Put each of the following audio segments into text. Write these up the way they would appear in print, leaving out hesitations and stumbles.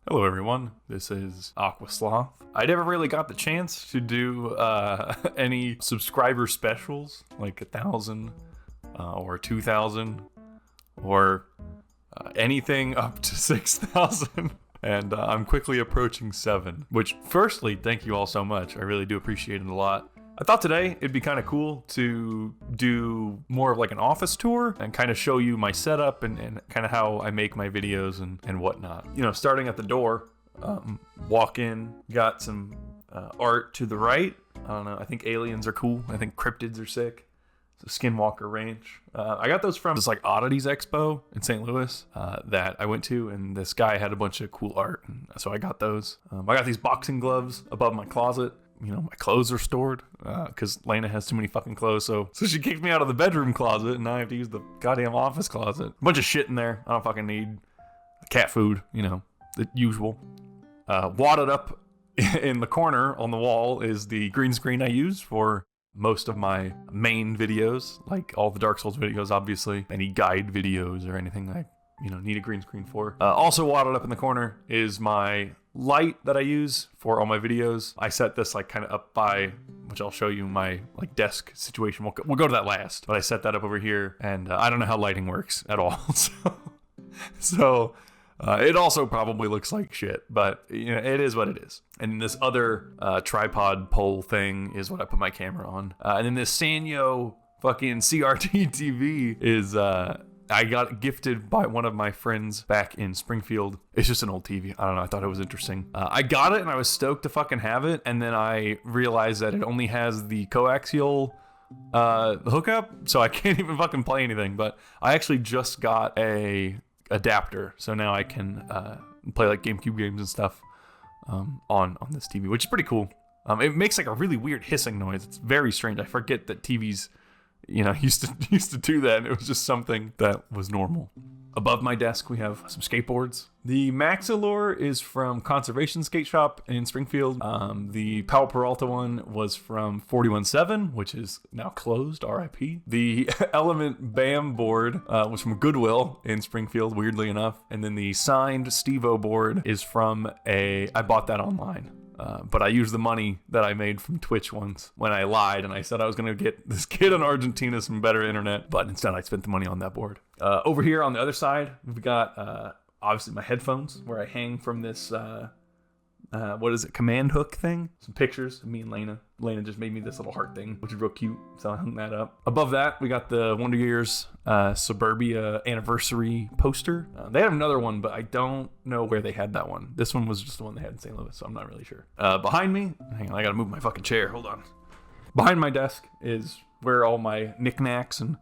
Hello everyone, this is Aqua Sloth. I never really got the chance to do any subscriber specials, like 1,000 or 2,000 or anything up to 6,000. And I'm quickly approaching 7, which firstly, thank you all so much. I really do appreciate it a lot. I thought today it'd be kind of cool to do more of like an office tour and kind of show you my setup and kind of how I make my videos and whatnot. You know, starting at the door, walk in, got some art to the right. I don't know, I think aliens are cool. I think cryptids are sick. It's a Skinwalker Ranch. I got those from this like Oddities Expo in St. Louis that I went to, and this guy had a bunch of cool art, and so I got those. I got these boxing gloves above my closet. You know, my clothes are stored because Lena has too many fucking clothes. So she kicked me out of the bedroom closet, and now I have to use the goddamn office closet. A bunch of shit in there. I don't fucking need cat food, you know, the usual. Wadded up in the corner on the wall is the green screen I use for most of my main videos, like all the Dark Souls videos, obviously. Any guide videos or anything I, need a green screen for. Also wadded up in the corner is my light that I use for all my videos. I set this like kind of up by, which I'll show you my like desk situation. We'll go to that last, but I set that up over here, and I don't know how lighting works at all. So it also probably looks like shit, but it is what it is. And this other tripod pole thing is what I put my camera on. And then this Sanyo fucking CRT TV is I got gifted by one of my friends back in Springfield. It's just an old TV. I don't know. I thought it was interesting. I got it and I was stoked to fucking have it. And then I realized that it only has the coaxial hookup, so I can't even fucking play anything. But I actually just got a adapter, so now I can play like GameCube games and stuff on this TV, which is pretty cool. It makes like a really weird hissing noise. It's very strange. I forget that TVs used to do that, and it was just something that was normal. Above my desk, we have some skateboards. The Maxilor is from Conservation Skate Shop in Springfield. The Powell Peralta one was from 417, which is now closed, RIP. The Element BAM board was from Goodwill in Springfield, weirdly enough. And then the signed Steve-O board is from I bought that online. But I used the money that I made from Twitch once when I lied and I said I was going to get this kid in Argentina some better internet, but instead I spent the money on that board. Over here on the other side, we've got obviously my headphones where I hang from this, command hook thing. Some pictures of me and Lena. Lena just made me this little heart thing, which is real cute, so I hung that up. Above that, we got the Wonder Years Suburbia anniversary poster. They have another one, but I don't know where they had that one. This one was just the one they had in St. Louis, so I'm not really sure. Behind me, hang on, I gotta move my fucking chair, hold on. Behind my desk is where all my knickknacks and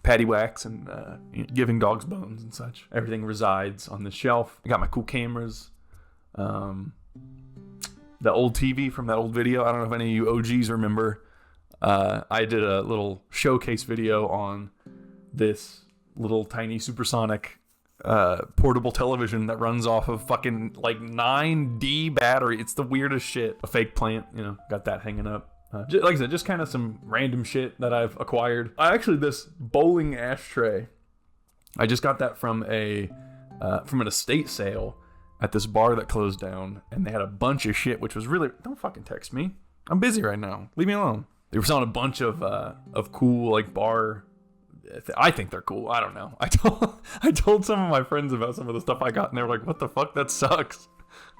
paddywhacks and giving dogs bones and such. Everything resides on this shelf. I got my cool cameras. The old TV from that old video. I don't know if any of you OGs remember. I did a little showcase video on this little tiny supersonic portable television that runs off of fucking like 9D battery. It's the weirdest shit. A fake plant, got that hanging up. Like I said, just kind of some random shit that I've acquired. This bowling ashtray, I just got that from an estate sale at this bar that closed down, and they had a bunch of shit, which was really, don't fucking text me. I'm busy right now. Leave me alone. They were selling a bunch of cool like bar. I think they're cool. I don't know. I told some of my friends about some of the stuff I got, and they were like, "What the fuck? That sucks."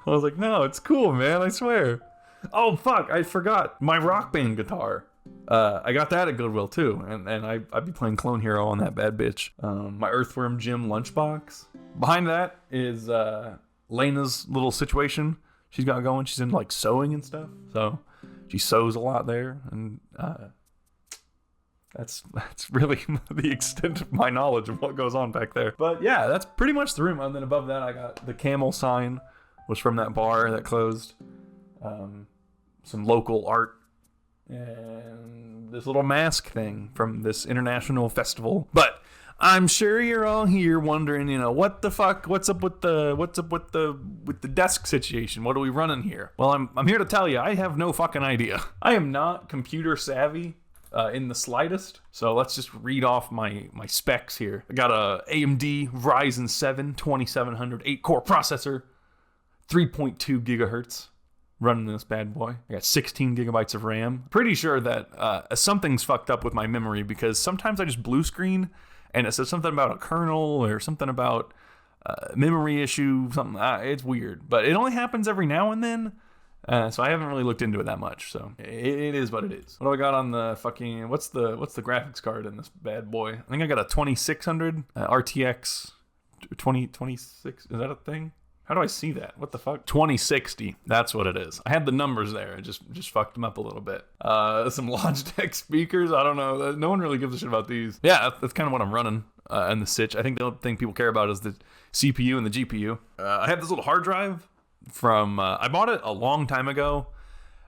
I was like, "No, it's cool, man. I swear." Oh fuck! I forgot my Rock Band guitar. I got that at Goodwill too, and I'd be playing Clone Hero on that bad bitch. My Earthworm Jim lunchbox. Behind that is Lena's little situation she's got going. She's in like sewing and stuff, so she sews a lot there, and that's really the extent of my knowledge of what goes on back there. But yeah, that's pretty much the room. And then above that, I got the camel sign, was from that bar that closed. Some local art, and this little mask thing from this international festival. But I'm sure you're all here wondering, what the fuck? What's up with the desk situation? What are we running here? Well, I'm here to tell you, I have no fucking idea. I am not computer savvy in the slightest. So let's just read off my specs here. I got a AMD Ryzen 7 2700 8-core processor, 3.2 gigahertz running this bad boy. I got 16 gigabytes of RAM. Pretty sure that something's fucked up with my memory because sometimes I just blue screen and it says something about a kernel or something about memory issue, something. It's weird, but it only happens every now and then. So I haven't really looked into it that much. So it is what it is. What do I got on the fucking, what's the graphics card in this bad boy? I think I got a 2600 RTX 2026. Is that a thing? How do I see that? What the fuck? 2060. That's what it is. I had the numbers there. I just fucked them up a little bit. Some Logitech speakers. I don't know. No one really gives a shit about these. Yeah, that's kind of what I'm running in the sitch. I think the only thing people care about is the CPU and the GPU. I have this little hard drive from, I bought it a long time ago,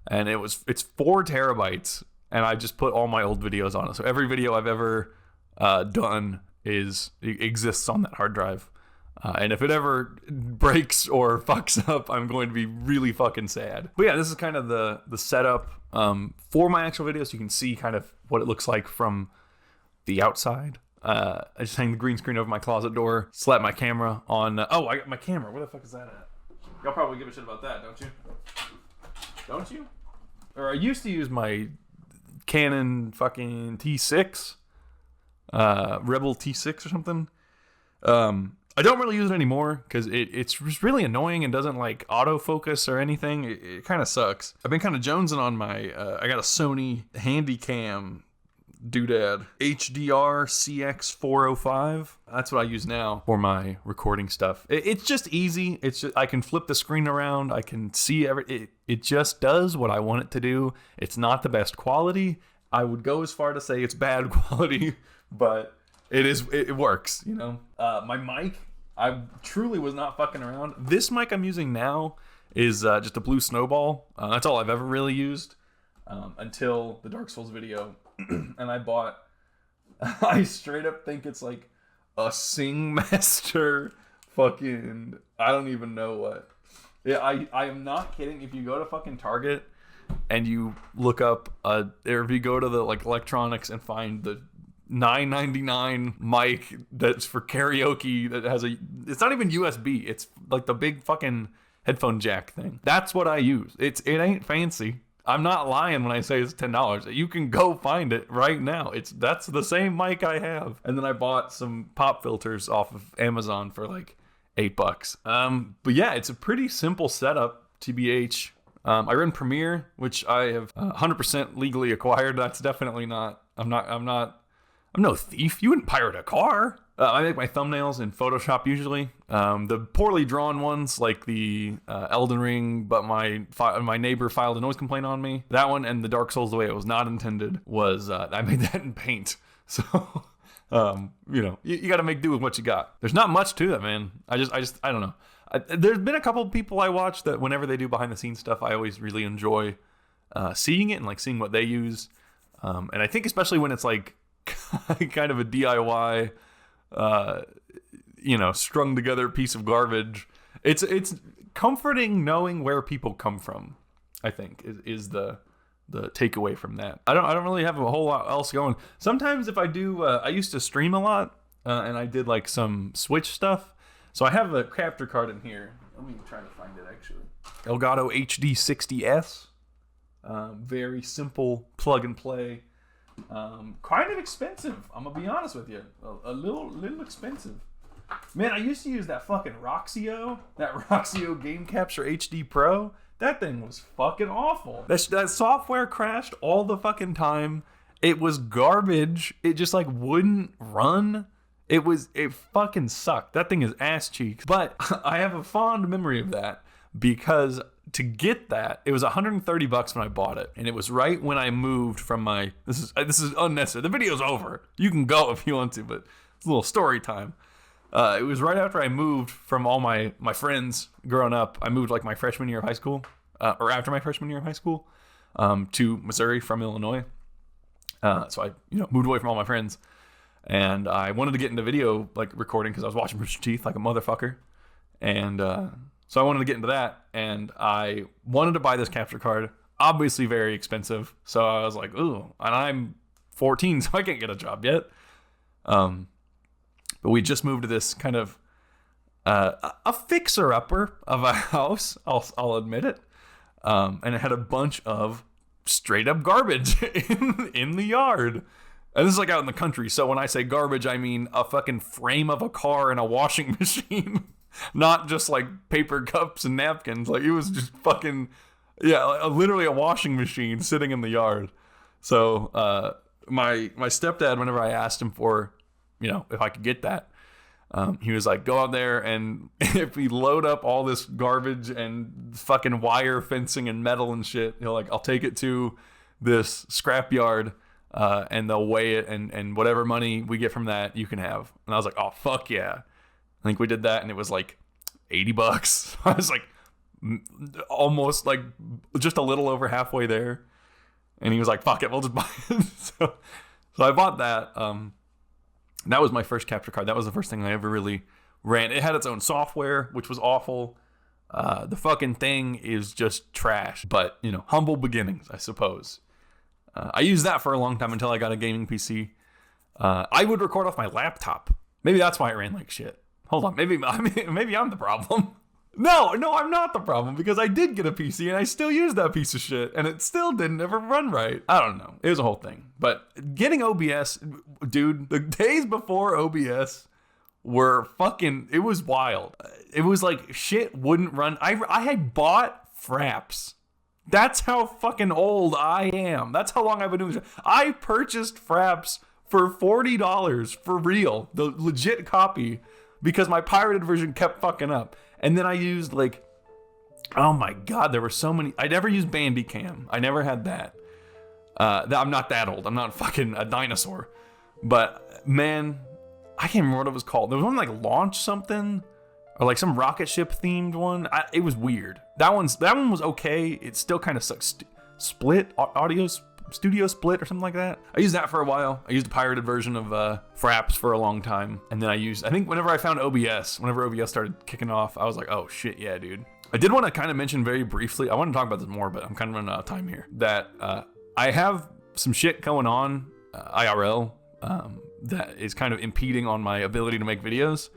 and it's 4 terabytes, and I just put all my old videos on it. So every video I've ever done exists on that hard drive. And if it ever breaks or fucks up, I'm going to be really fucking sad. But yeah, this is kind of the setup for my actual video, so you can see kind of what it looks like from the outside. I just hang the green screen over my closet door, slap my camera on. Oh, I got my camera. Where the fuck is that at? Y'all probably give a shit about that, don't you? Don't you? Or I used to use my Canon fucking T6, Rebel T6 or something. I don't really use it anymore because it's just really annoying and doesn't like autofocus or anything. It kind of sucks. I've been kind of jonesing on my, I got a Sony Handycam doodad HDR CX405. That's what I use now for my recording stuff. It's just easy. It's just, I can flip the screen around. I can see it just does what I want it to do. It's not the best quality. I would go as far to say it's bad quality, but it works, you know. My mic, I truly was not fucking around. This mic I'm using now is just a blue snowball. That's all I've ever really used until the Dark Souls video. And I straight up think it's like a Sing Master fucking, I don't even know what. Yeah, I am not kidding. If you go to fucking Target and you look up, or if you go to the like electronics and find the $9.99 mic that's for karaoke that has it's not even USB, it's like the big fucking headphone jack thing. That's what I use. It ain't fancy. I'm not lying when I say it's $10. You can go find it right now. That's the same mic I have. And then I bought some pop filters off of Amazon for like $8. But yeah, it's a pretty simple setup, TBH. I run Premiere, which I have 100% legally acquired. That's definitely not, I'm no thief. You wouldn't pirate a car. I make my thumbnails in Photoshop usually. The poorly drawn ones, like the Elden Ring, but my neighbor filed a noise complaint on me. That one and the Dark Souls the way it was not intended was I made that in Paint. So you know, you got to make do with what you got. There's not much to that, man. I don't know. There's been a couple of people I watch that whenever they do behind the scenes stuff, I always really enjoy seeing it and like seeing what they use. And I think especially when it's like kind of a DIY, you know, strung together piece of garbage. It's comforting knowing where people come from, I think is the takeaway from that. I don't really have a whole lot else going. Sometimes if I do, I used to stream a lot, and I did like some Switch stuff. So I have a capture card in here. Let me try to find it actually. Elgato HD60S. Very simple plug and play. Kind of expensive. I'm gonna be honest with you. A little expensive. Man, I used to use that fucking Roxio Game Capture HD Pro. That thing was fucking awful. That software crashed all the fucking time. It was garbage. It just like wouldn't run. It fucking sucked. That thing is ass cheeks. But I have a fond memory of that because to get that, it was $130 when I bought it, and it was right when I moved from my. This is unnecessary. The video's over. You can go if you want to, but it's a little story time. It was right after I moved from all my friends growing up. I moved like my freshman year of high school, or after my freshman year of high school, to Missouri from Illinois. So I moved away from all my friends, and I wanted to get into video like recording because I was watching Rooster Teeth like a motherfucker, and so I wanted to get into that, and I wanted to buy this capture card. Obviously very expensive, so I was like, ooh, and I'm 14, so I can't get a job yet. But we just moved to this kind of a fixer-upper of a house, I'll admit it. And it had a bunch of straight up garbage in the yard. And this is like out in the country, so when I say garbage, I mean a fucking frame of a car and a washing machine. Not just like paper cups and napkins. Like, it was just fucking, literally a washing machine sitting in the yard. So my stepdad, whenever I asked him for, if I could get that, he was like, go out there, and if we load up all this garbage and fucking wire fencing and metal and shit, I'll take it to this scrap yard, and they'll weigh it, and whatever money we get from that, you can have. And I was like, oh, fuck yeah. I think we did that, and it was like $80. I was like almost like just a little over halfway there. And he was like, fuck it, we'll just buy it. So I bought that. That was my first capture card. That was the first thing I ever really ran. It had its own software, which was awful. The fucking thing is just trash. But, humble beginnings, I suppose. I used that for a long time until I got a gaming PC. I would record off my laptop. Maybe that's why it ran like shit. Hold on, maybe I'm the problem. No, I'm not the problem, because I did get a PC and I still use that piece of shit and it still didn't ever run right. I don't know. It was a whole thing. But getting OBS, dude, the days before OBS were fucking, it was wild. It was like shit wouldn't run. I had bought Fraps. That's how fucking old I am. That's how long I've been doing this. I purchased Fraps for $40 for real, the legit copy, because my pirated version kept fucking up. And then I used oh my God, there were so many. I never used Bandicam. I never had that. I'm not that old. I'm not fucking a dinosaur. But man, I can't remember what it was called. There was one like Launch something, or like some rocket ship themed one. It was weird. That one was okay. It still kind of sucks. Split audio. Studio Split or something like that. I used that for a while. I used a pirated version of Fraps for a long time. And then I think whenever I found OBS, whenever OBS started kicking off, I was like, oh shit, yeah, dude. I did want to kind of mention very briefly, I want to talk about this more, but I'm kind of running out of time here, that I have some shit going on IRL that is kind of impeding on my ability to make videos.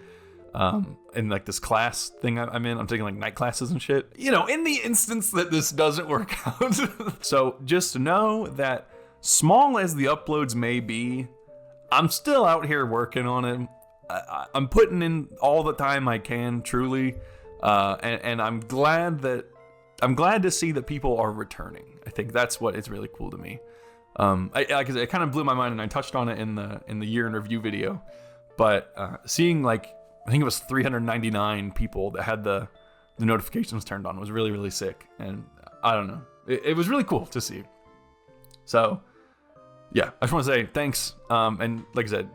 In like this class thing I'm in, I'm taking like night classes and shit. In the instance that this doesn't work out. So just know that small as the uploads may be, I'm still out here working on it. I'm putting in all the time I can, truly. And I'm glad to see that people are returning. I think that's what is really cool to me. Like I said, it kind of blew my mind, and I touched on it in the year in review video. But seeing like, I think it was 399 people that had the notifications turned on. It was really, really sick. And I don't know. It was really cool to see. So, yeah, I just want to say thanks. And like I said,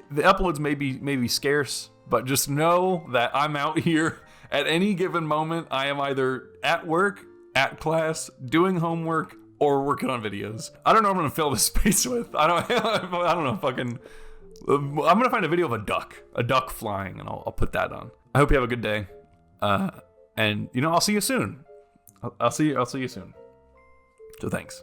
the uploads may be scarce, but just know that I'm out here at any given moment. I am either at work, at class, doing homework, or working on videos. I don't know what I'm going to fill this space with. I don't know, fucking... I'm gonna find a video of a duck flying, and I'll put that on. I hope you have a good day, and I'll see you soon. I'll see you soon. So thanks.